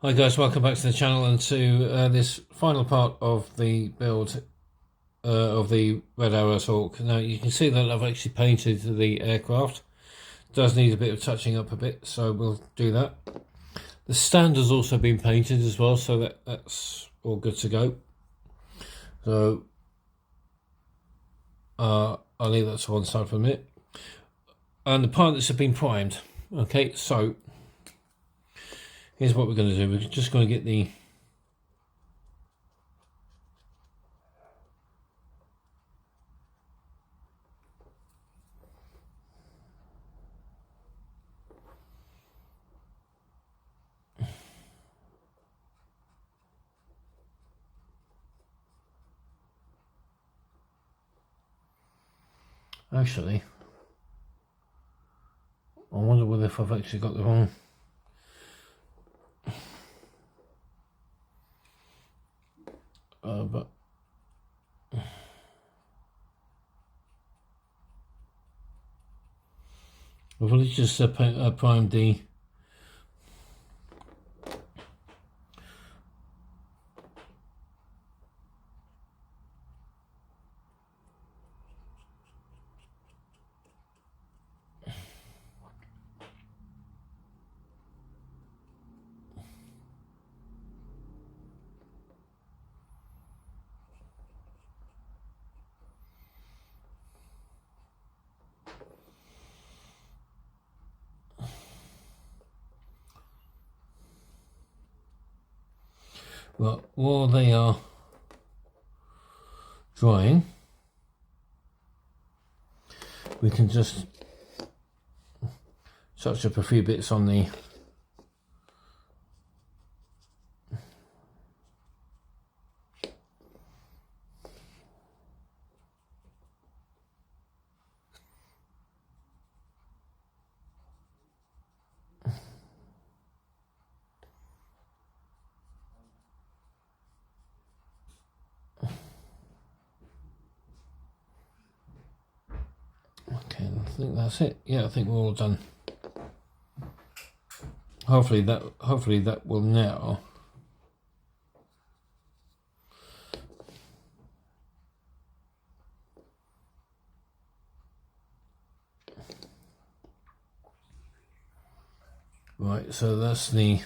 Hi guys, welcome back to the channel and to this final part of the build of the Red Arrows Hawk. Now you can see that I've actually painted the aircraft. It does need a bit of touching up a bit, so we'll do that. The stand has also been painted as well, so that's all good to go. So I'll leave that to one side for a minute. And the pilots have been primed. Okay, so here's what we're going to do. We're just going to get the actually, I wonder whether if I've actually got the wrong. But I've only just primed the well, while they are drying, we can just touch up a few bits on the okay, I think that's it. Yeah, I think we're all done. Hopefully that will now right, so that's the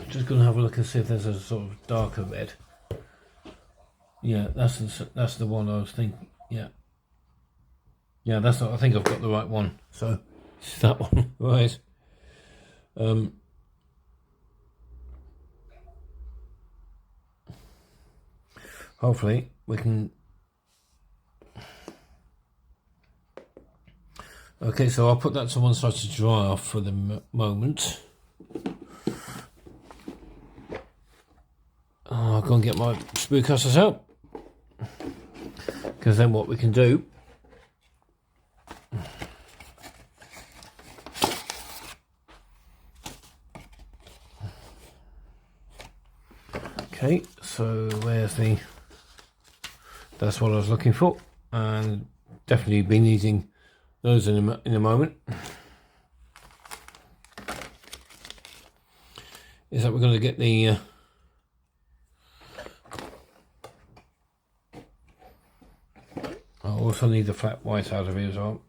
just going to have a look and see if there's a sort of darker red. Yeah, that's the one I was thinking. Yeah, that's not, I think I've got the right one. So it's that one, right? Hopefully we can. Okay, so I'll put that to one side to dry off for the moment. I'll go and get my sprue cutters out, because then what we can do okay, so where's the, that's what I was looking for, and definitely be needing those in a moment. Is that we're going to get the I also need the flat white out of here as well.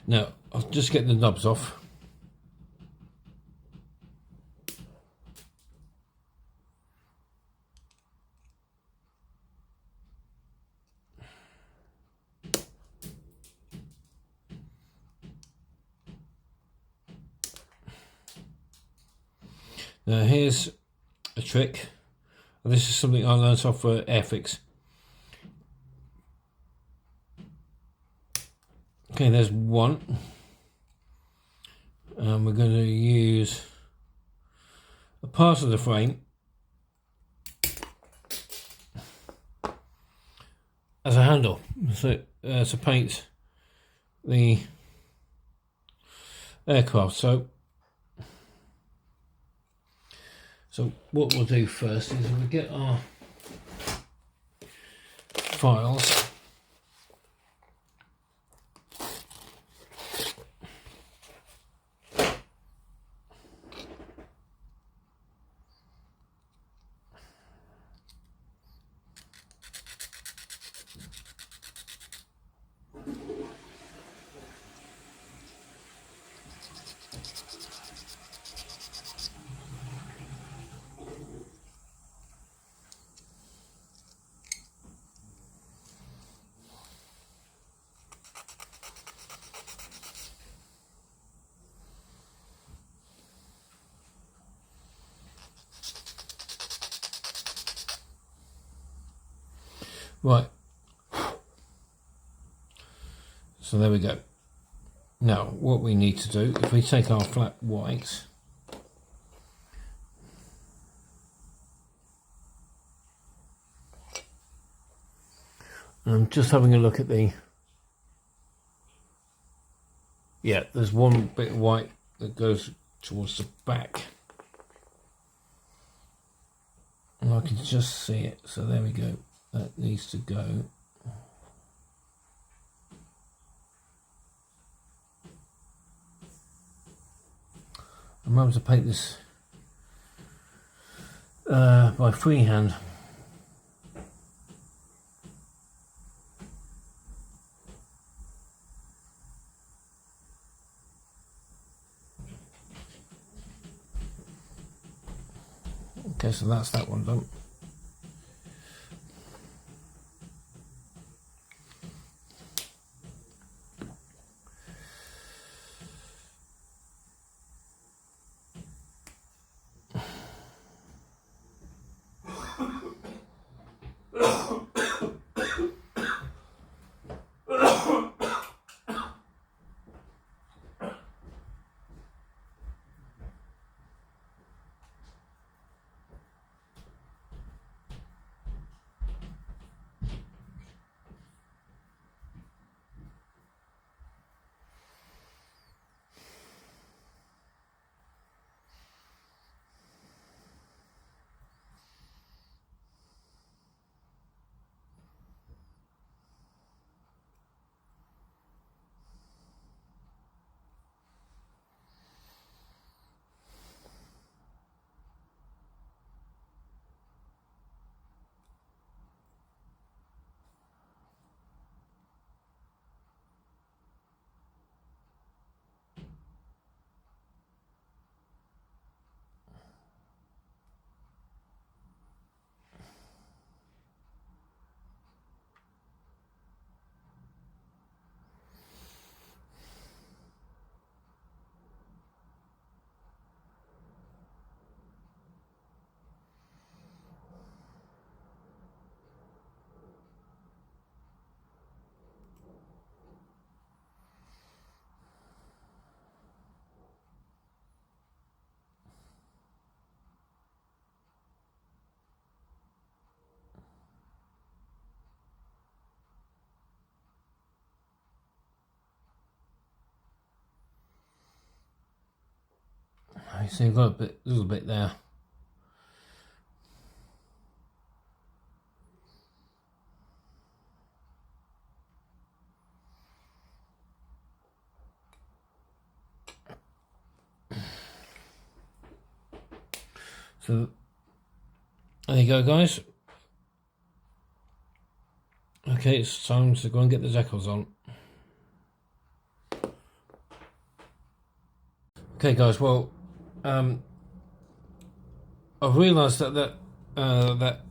Now, I'll just get the nubs off. Now here's a trick. This is something I learned off Airfix. Okay, there's one. And we're going to use a part of the frame as a handle to paint the aircraft. So what we'll do first is we'll get our files. Right, so there we go. Now what we need to do, if we take our flat white, I'm just having a look at the, yeah, there's one bit of white that goes towards the back, and I can just see it, so there we go. That needs to go. I'm able to paint this by freehand. Okay, so that's that one done. So you've got a little bit there. So there you go, guys. Okay, it's time to go and get the decals on. Okay, guys. Well, I've realised that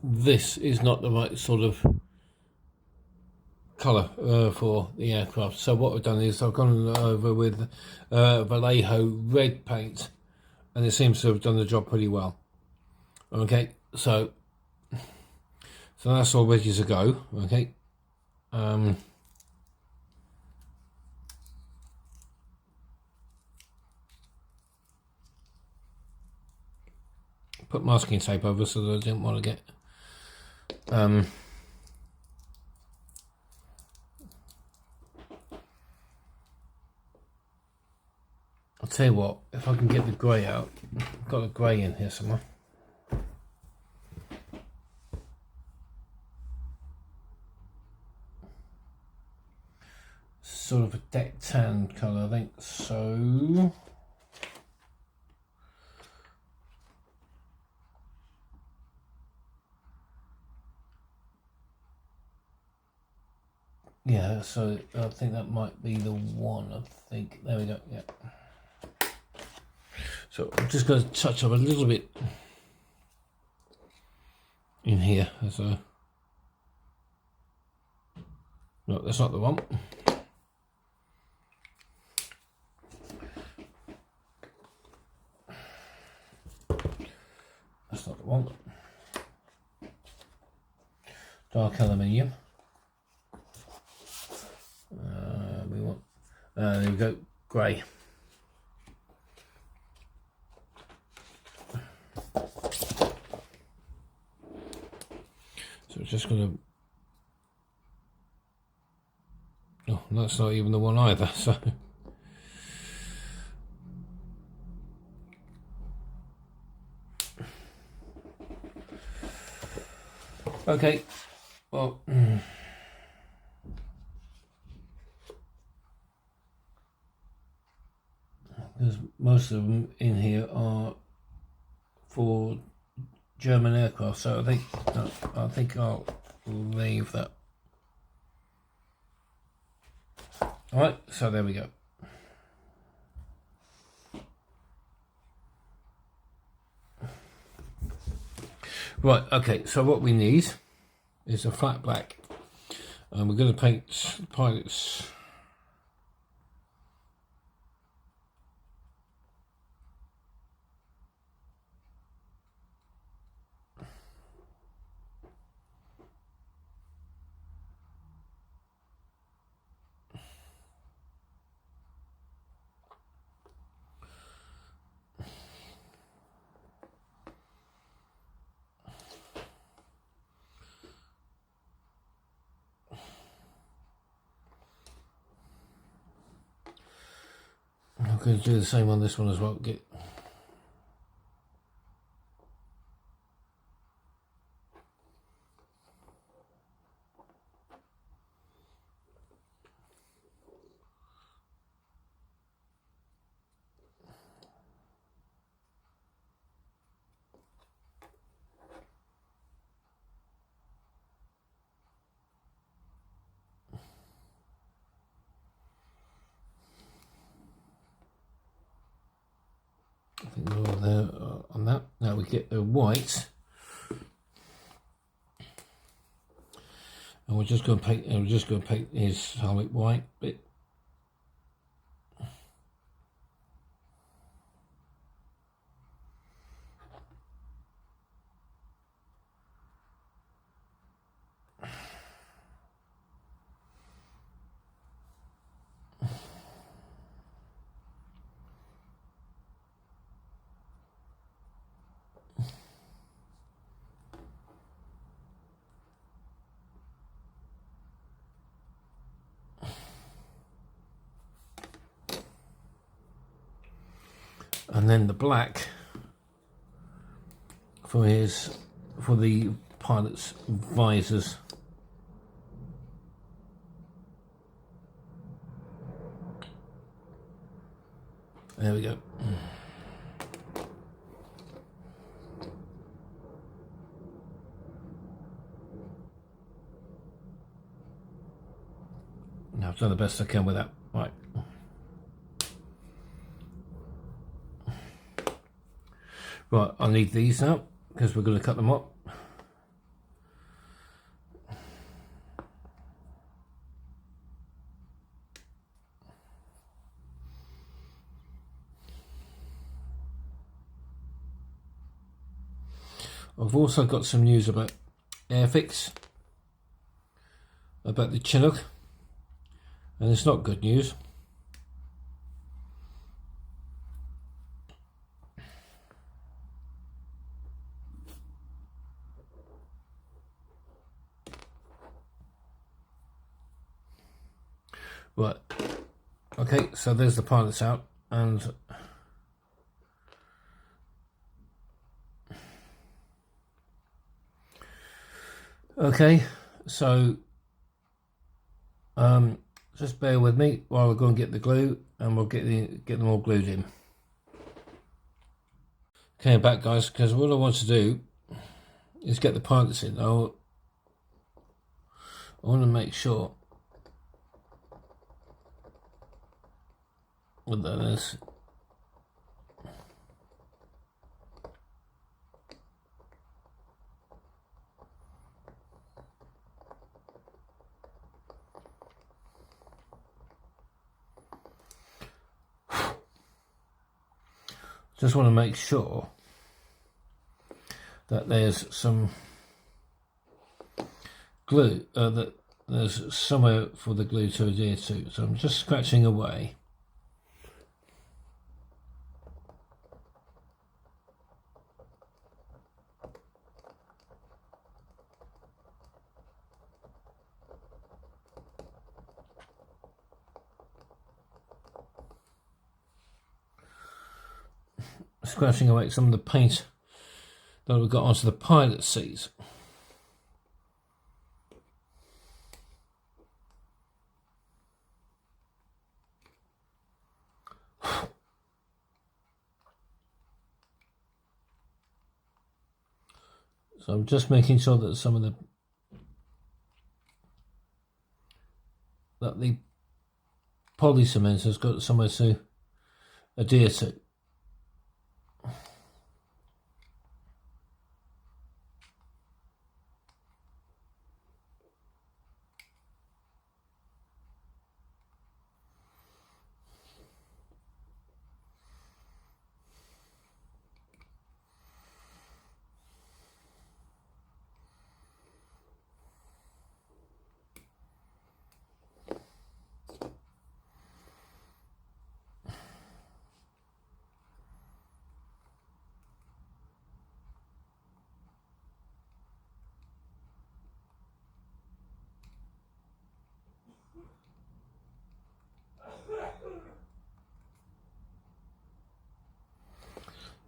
this is not the right sort of colour for the aircraft. So what I've done is I've gone over with Vallejo red paint, and it seems to have done the job pretty well. Okay, so that's all ready to go. Okay. put masking tape over so that I didn't want to get I'll tell you what, if I can get the grey out, I've got a grey in here somewhere. Sort of a deck tan colour, I think, so yeah, so I think that might be the one. I think, there we go, yeah. So I'm just going to touch up a little bit in here as a, no, that's not the one. That's not the one. Dark aluminium. We want, there we go, grey. So it's just going to, oh, that's not even the one either, so. Okay, well, because most of them in here are for German aircraft, so I think I'll leave that. All right, so there we go. Right, okay, so what we need is a flat black, and we're going to paint the pilots. I'm going to do the same on this one as well. I think we're all there on that. Now we get the white, and we're just going to paint. And we're just going to paint his helmet white bit. And then the black for the pilot's visors. There we go. Now I've done the best I can with that. Right. Right, I'll need these now because we're going to cut them up. I've also got some news about Airfix, about the Chinook, and it's not good news. Right. Okay, so there's the pilots out, and okay, so just bear with me while I go and get the glue, and we'll get them all glued in. Okay, I'm back, guys, because what I want to do is get the pilots in. I want to make sure what that is. Just want to make sure that there's some glue, that there's somewhere for the glue to adhere to. So I'm just scratching away. Scratching away some of the paint that we've got onto the pilot seats. So I'm just making sure that some of the poly cement has got somewhere to adhere to.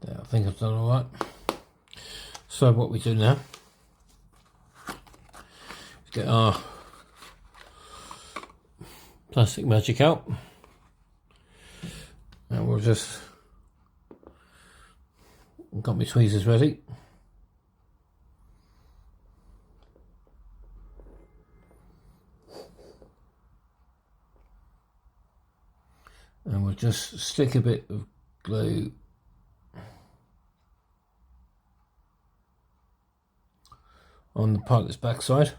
There, I think I've done all right. So what we do now is get our plastic magic out, and we'll just got my tweezers ready. And we'll just stick a bit of glue on the pilot's backside.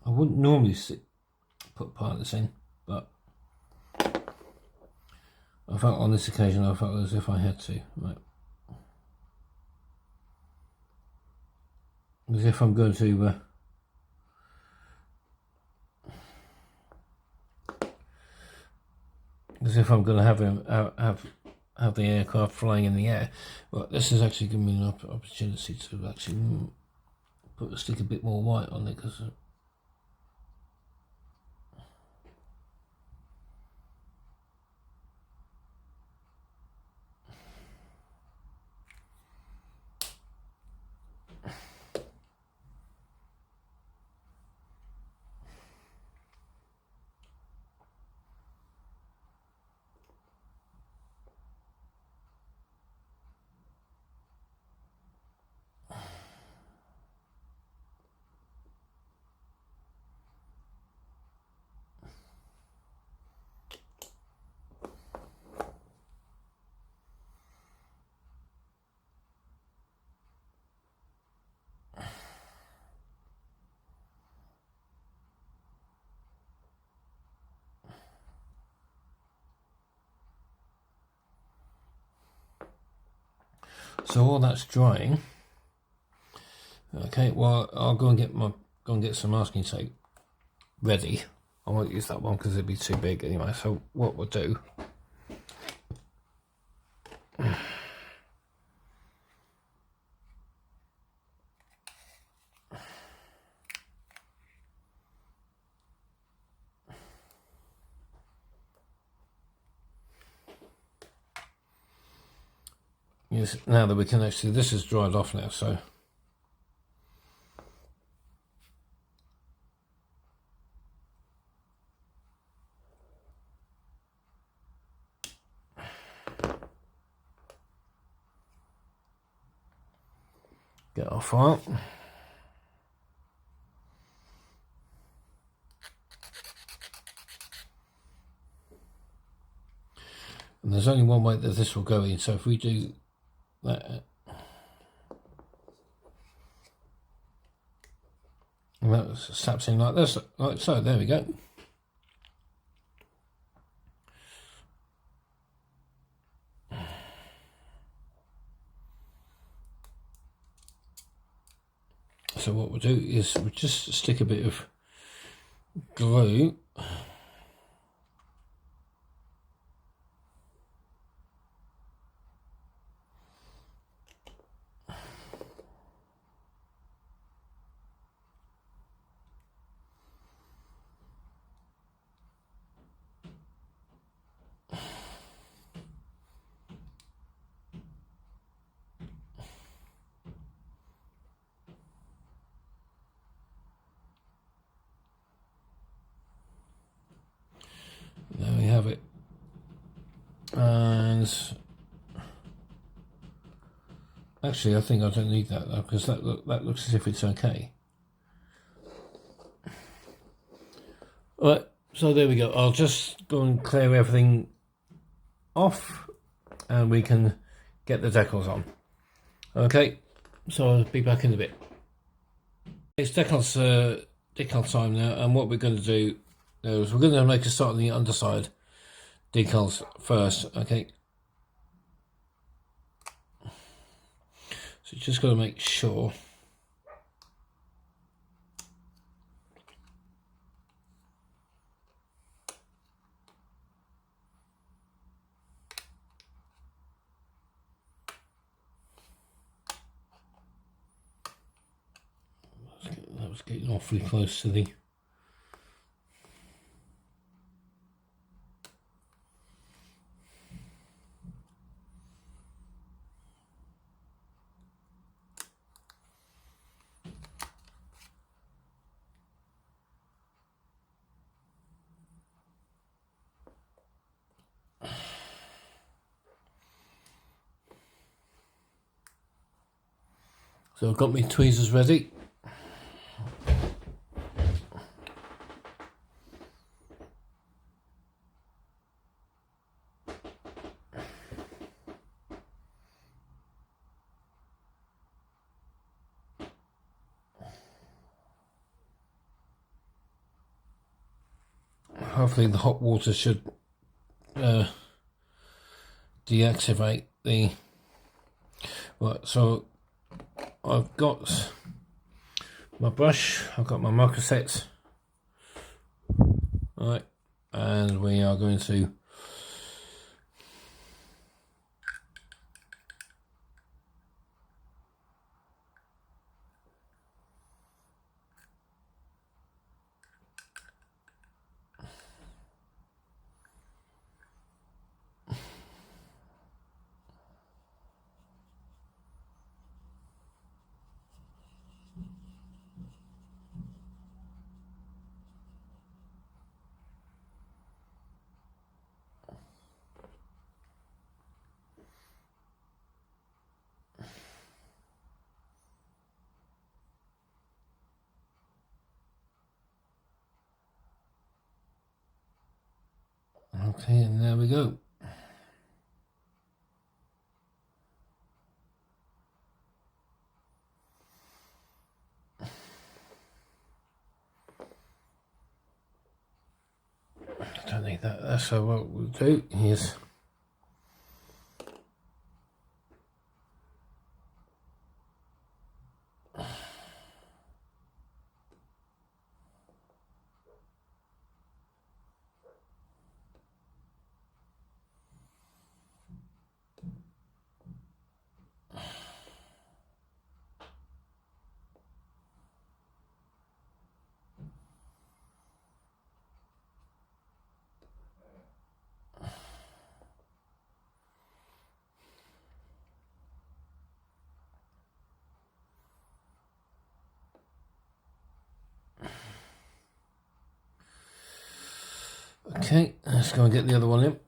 I wouldn't normally put pilots in, but I felt on this occasion I felt as if I had to. Right. As if I'm going to have the aircraft flying in the air. Well, this is actually giving me an opportunity to actually stick a bit more white on it, because So all that's drying. Okay, well I'll go and get some masking tape ready. I won't use that one because it'd be too big anyway. So what we'll do is, now that we can actually, this is dried off now, so get our file. And there's only one way that this will go in, so if we do that, and that snaps in like this, like so, there we go. So what we'll do is we'll just stick a bit of glue there we have it. And actually I think I don't need that though, because that looks as if it's okay. Right, so there we go. I'll just go and clear everything off and we can get the decals on. Okay, so I'll be back in a bit. It's decal time now, and what we're going to do is we're going to make a start on the underside decals first. Okay, so just got to make sure that was getting awfully close to the so I've got my tweezers ready. Hopefully the hot water should deactivate the... Right, so I've got my brush, I've got my marker set. Right, and we are going to okay, and there we go. I don't need that. So what we'll do is Okay, let's go and get the other one in.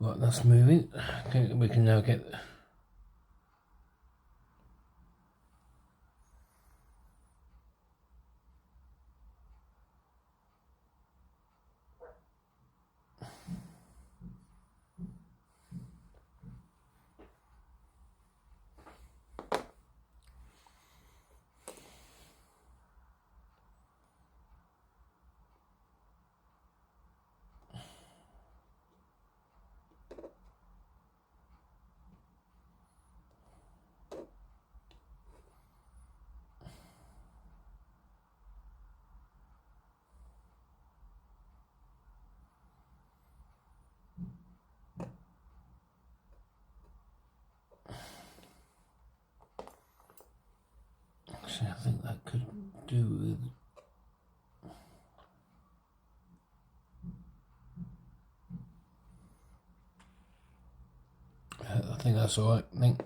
Right, that's moving. Okay, we can now get. Actually, I think that could do with. I think that's all right. I think.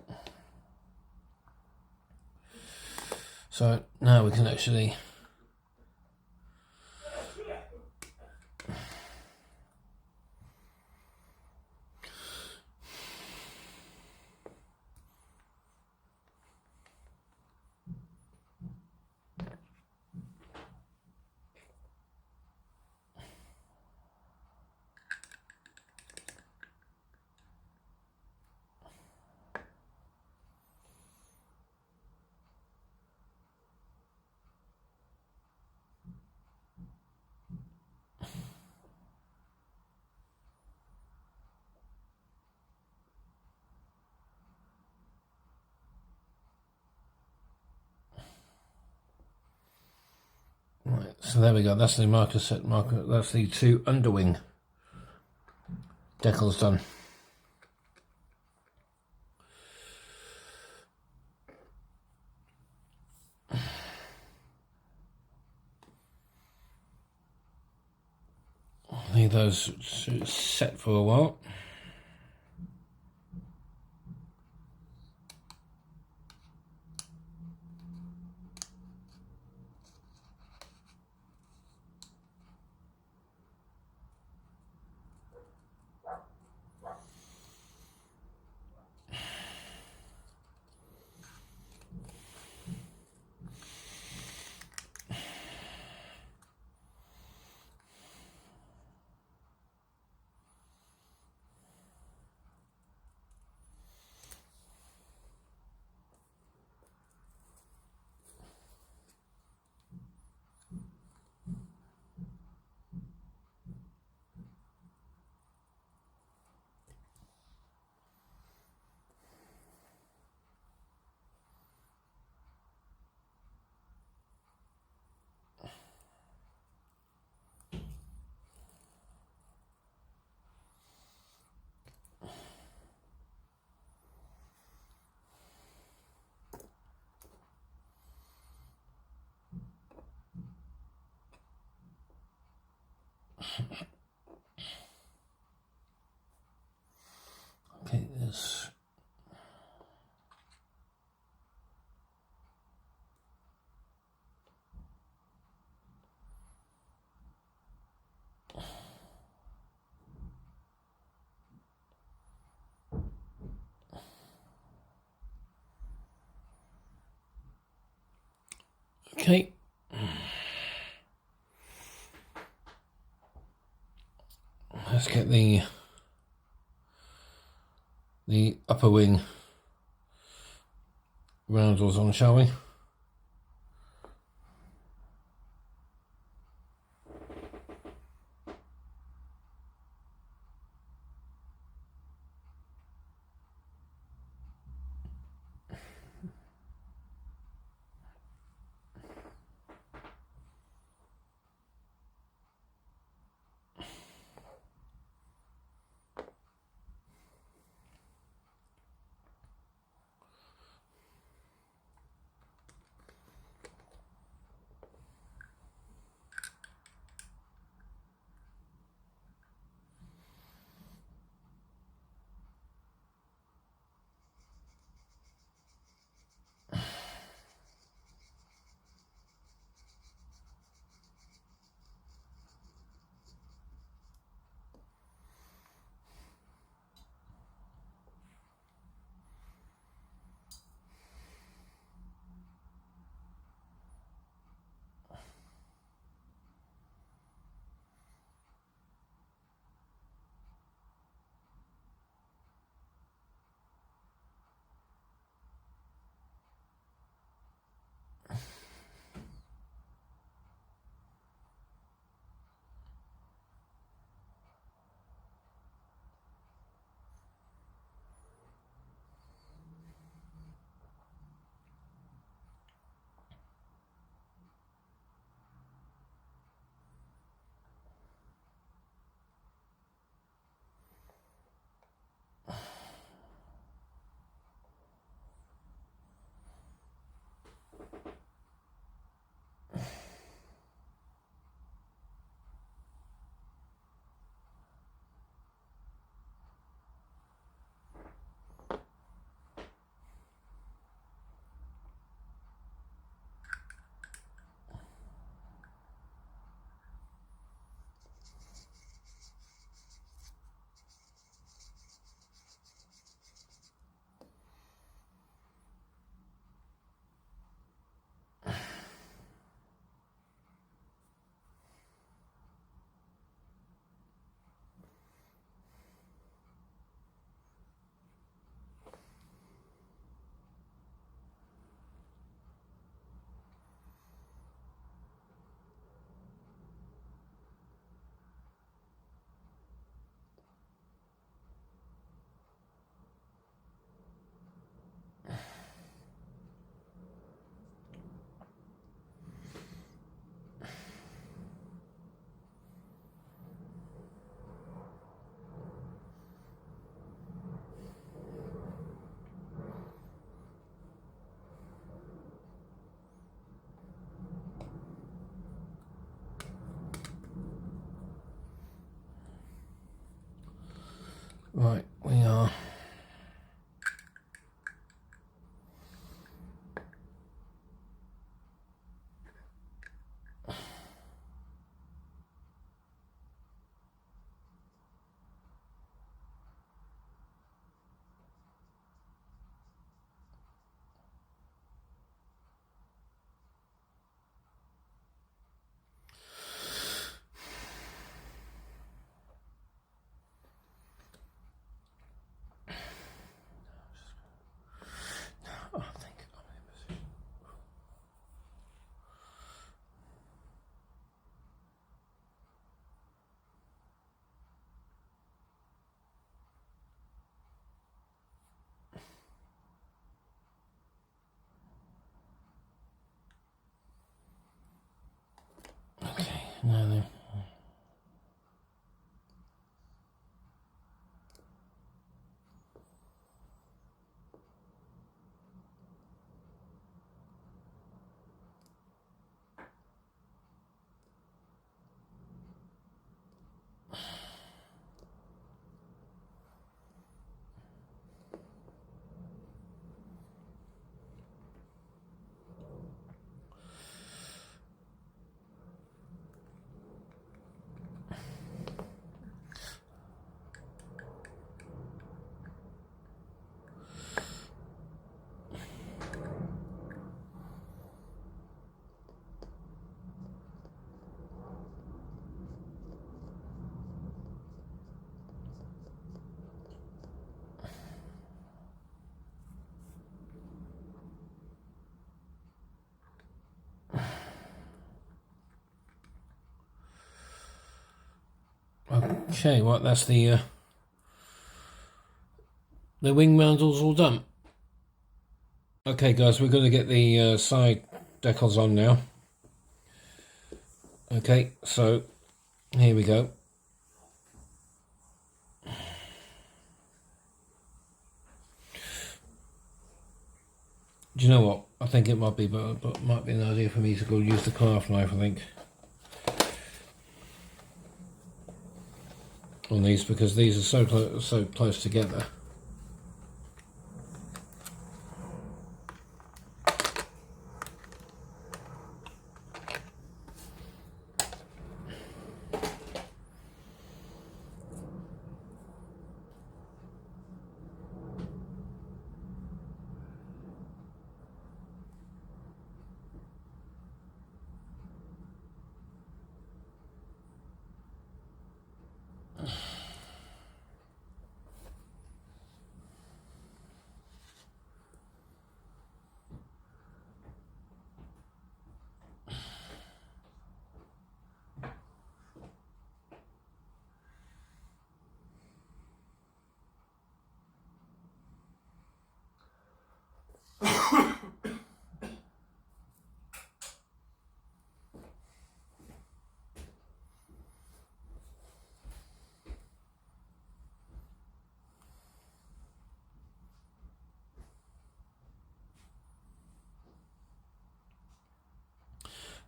So now we can actually. Right, so there we go. That's the marker set marker. That's the two underwing decals done. Leave those set for a while. Okay, this. Okay. Let's get the upper wing roundels on, shall we? Okay, well, that's the wing mounts all done. Okay, guys, we're going to get the side decals on now. Okay, so here we go. Do you know what? I think it might be, but might be an idea for me to go use the craft knife, I think, on these, because these are so close together.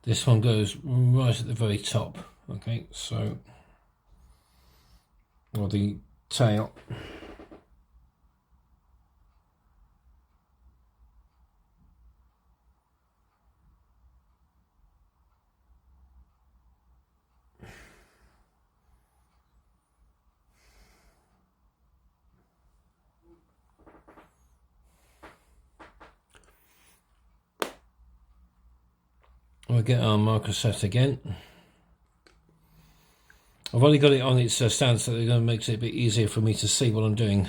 This one goes right at the very top. Okay, so, or the tail. We'll get our marker set again. I've only got it on its stand, so it makes it a bit easier for me to see what I'm doing.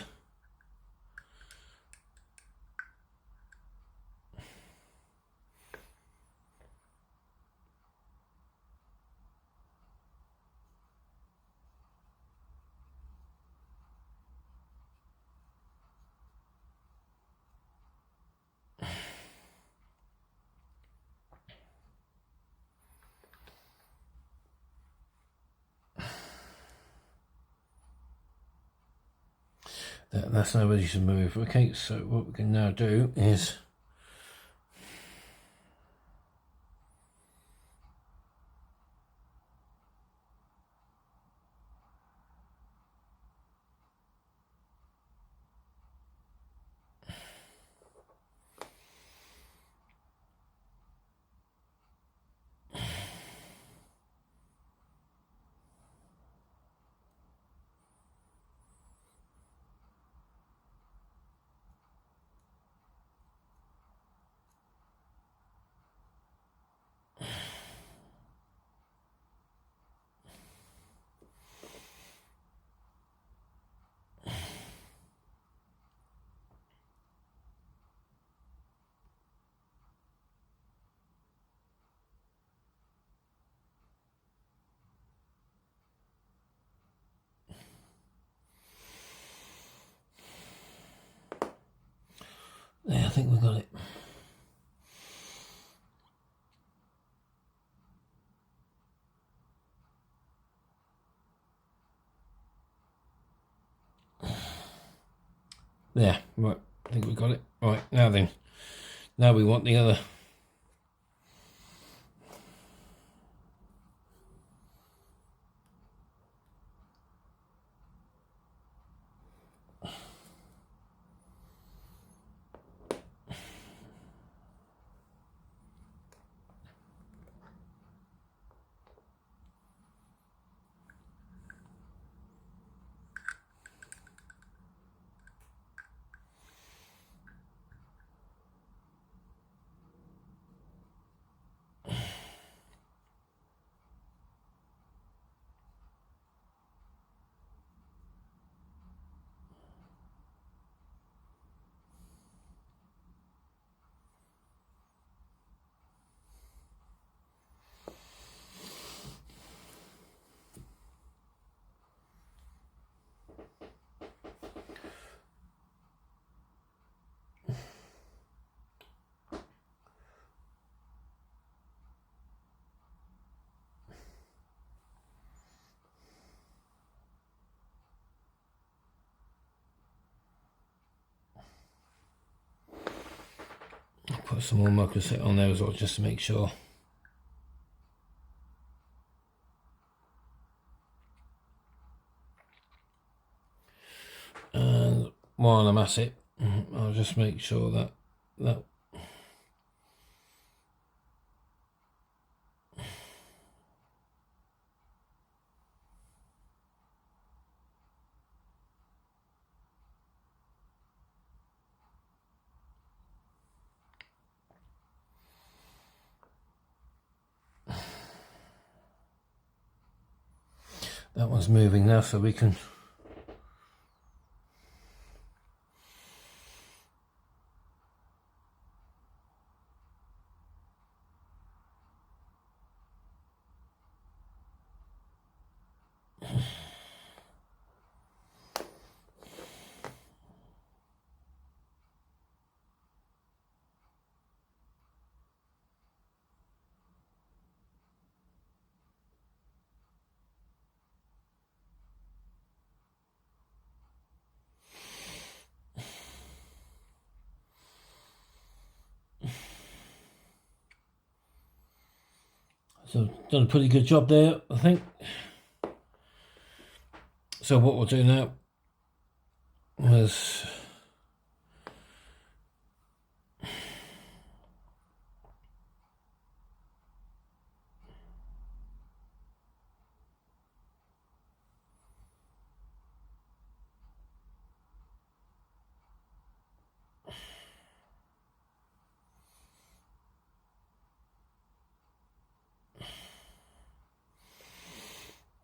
That's now ready to move. Okay, so what we can now do is yeah, I think we've got it. Yeah, right, I think we've got it. Right, now then, now we want the other. put some more micro set on there as well, just to make sure. And while I'm at it, I'll just make sure that that one's moving now, so we can so done a pretty good job there, I think. So what we'll do now is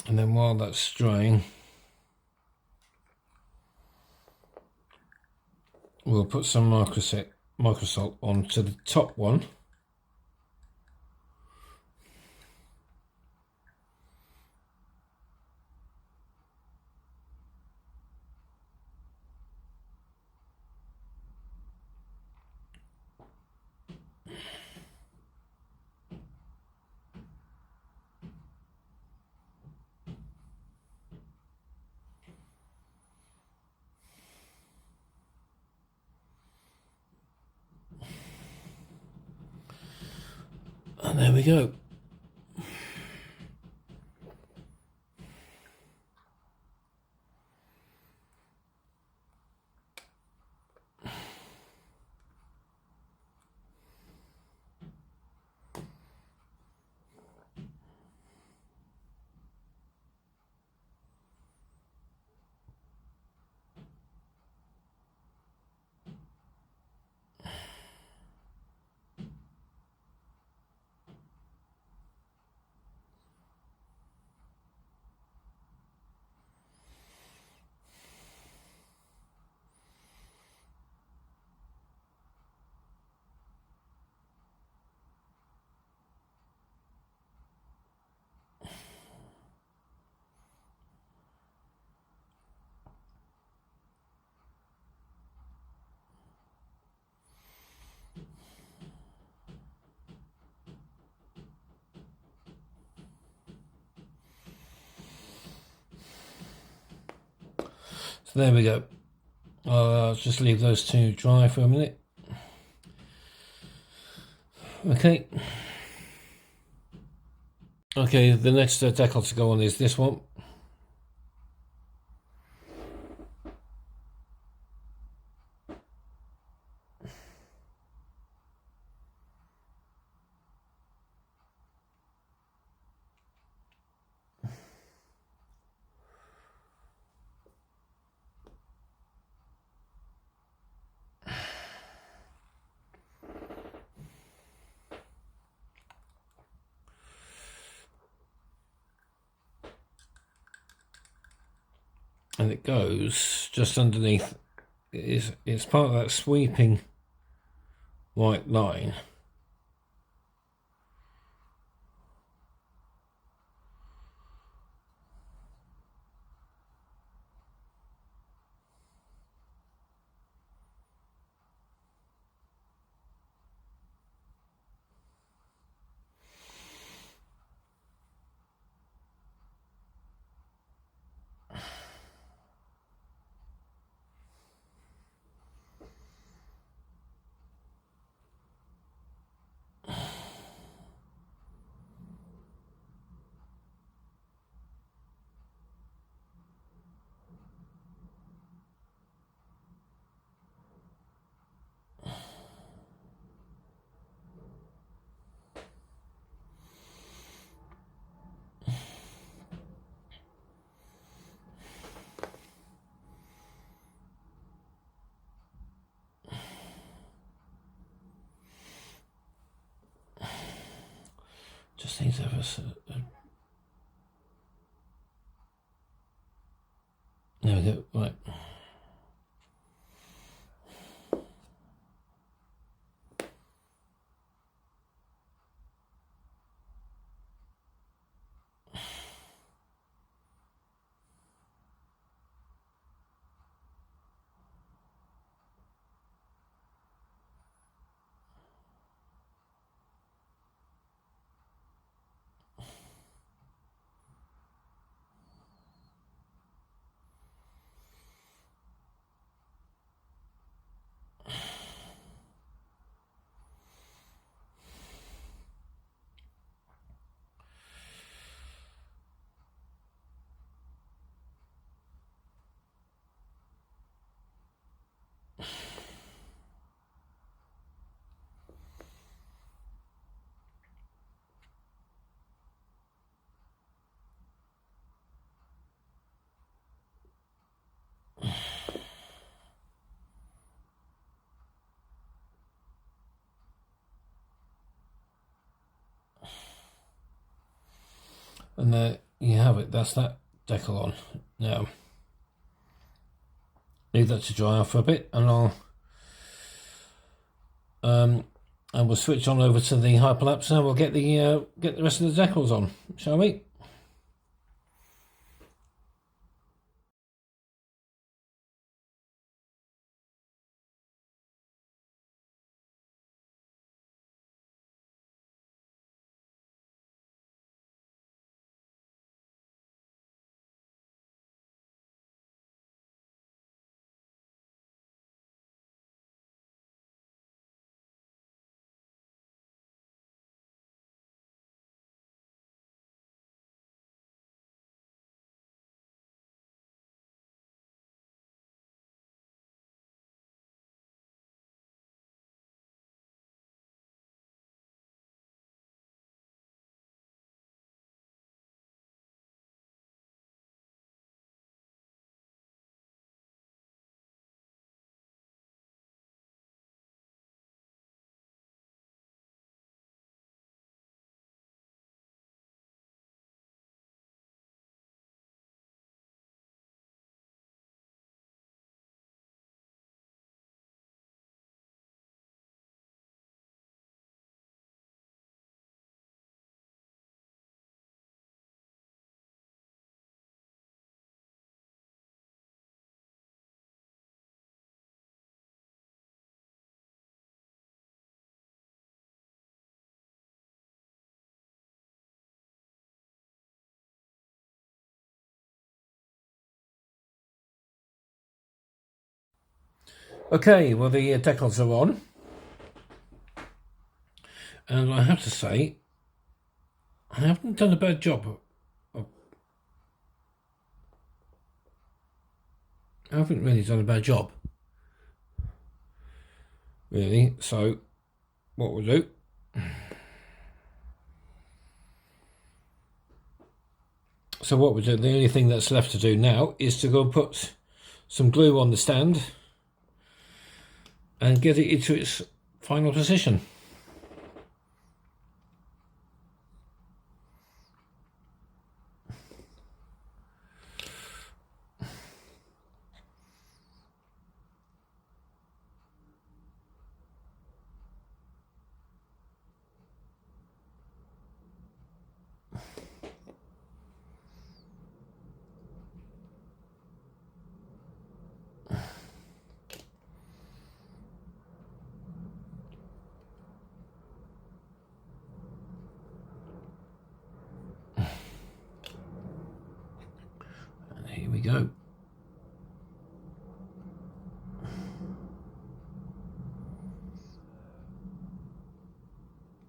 and then while that's drying, we'll put some microsalt onto the top one. And there we go. So there we go. I'll just leave those two dry for a minute. Okay. Okay, the next decal to go on is this one. And it goes just underneath. It's part of that sweeping white line. Just need to have there we go, right. And there you have it, that's that decal on. Now, leave that to dry off for a bit, and we'll switch on over to the hyperlapse and we'll get the rest of the decals on, shall we? Okay, well the decals are on, and I have to say, I haven't done a bad job. I haven't really done a bad job, really. So, what we'll do, the only thing that's left to do now is to go and put some glue on the stand and get it into its final position. And here we go.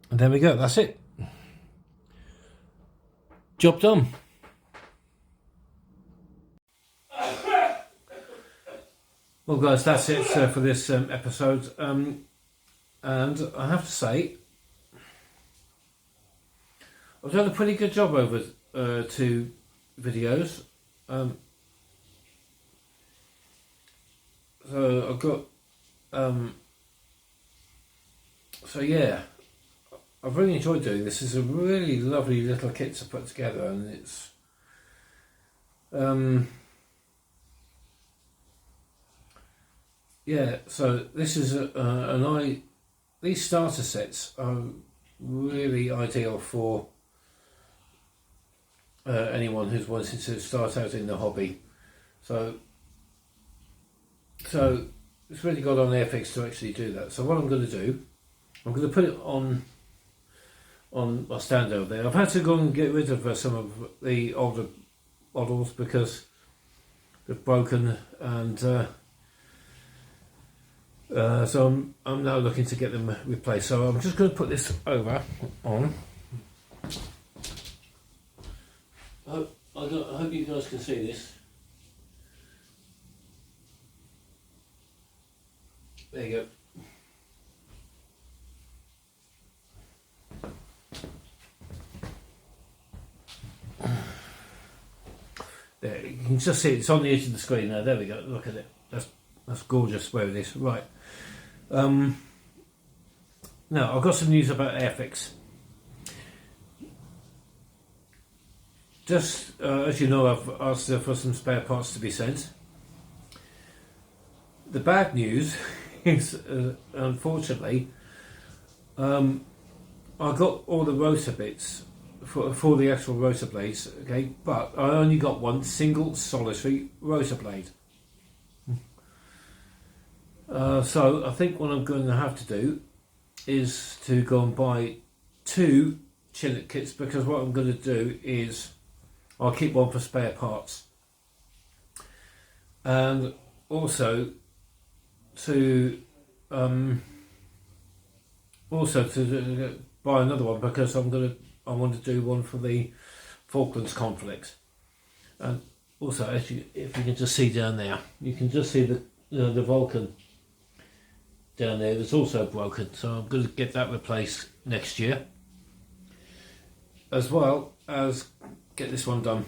And there we go, that's it. Job done. Well guys, that's it for this episode, and I have to say I've done a pretty good job over 2 videos. So I've got so yeah, I've really enjoyed doing this. It's a really lovely little kit to put together, and it's yeah. So this is these starter sets are really ideal for anyone who's wanting to start out in the hobby. So it's really got on Airfix to actually do that. So what I'm going to do, I'm going to put it on my stand over there. I've had to go and get rid of some of the older models because they've broken, and so I'm now looking to get them replaced. So I'm just going to put this over on. I hope you guys can see this. There you go. There, you can just see it's on the edge of the screen now. There we go. Look at it. That's gorgeous where it is. Right. Now I've got some news about Airfix. Just as you know, I've asked for some spare parts to be sent. The bad news is, unfortunately, I got all the rotor bits for the actual rotor blades, okay, but I only got one single solitary rotor blade. So I think what I'm going to have to do is to go and buy 2 Chinook kits, because what I'm going to do is I'll keep one for spare parts, and also to buy another one, because I want to do one for the Falklands conflict. And also, if you can just see down there, you can just see the Vulcan down there. It's also broken, so I'm going to get that replaced next year, as well as get this one done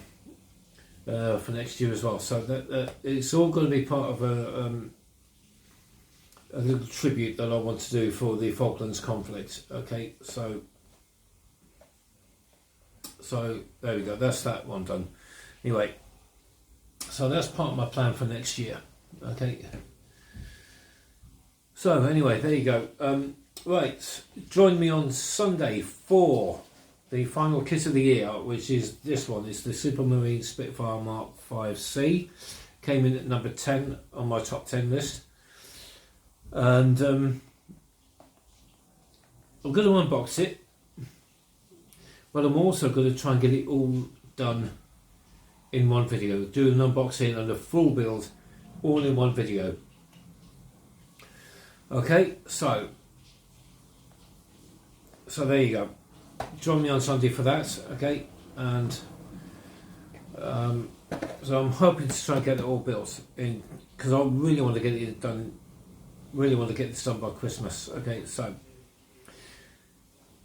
for next year as well. So that it's all going to be part of a little tribute that I want to do for the Falklands conflict. Okay, so there we go. That's that one done. Anyway, so that's part of my plan for next year. Okay. So anyway, there you go. Right, join me on Sunday for the final kit of the year, which is this one. It's the Supermarine Spitfire Mark 5C. Came in at number 10 on my top 10 list. And I'm going to unbox it, but I'm also going to try and get it all done in one video. Do an unboxing and a full build all in one video. Okay, so there you go. Join me on Sunday for that, okay? And so I'm hoping to try and get it all built in, because I really want to get it done. Really want to get this done by Christmas. Okay, so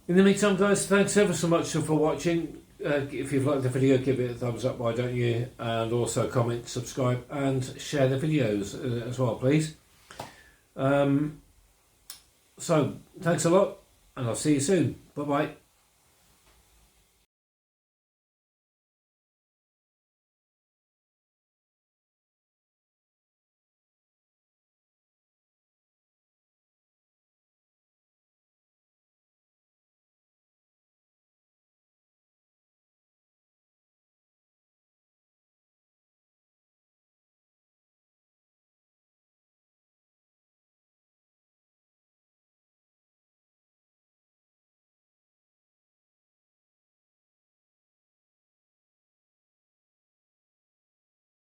in the meantime, guys, thanks ever so much for watching. If you've liked the video, give it a thumbs up, why don't you? And also comment, subscribe, and share the videos as well, please. So thanks a lot, and I'll see you soon. Bye bye.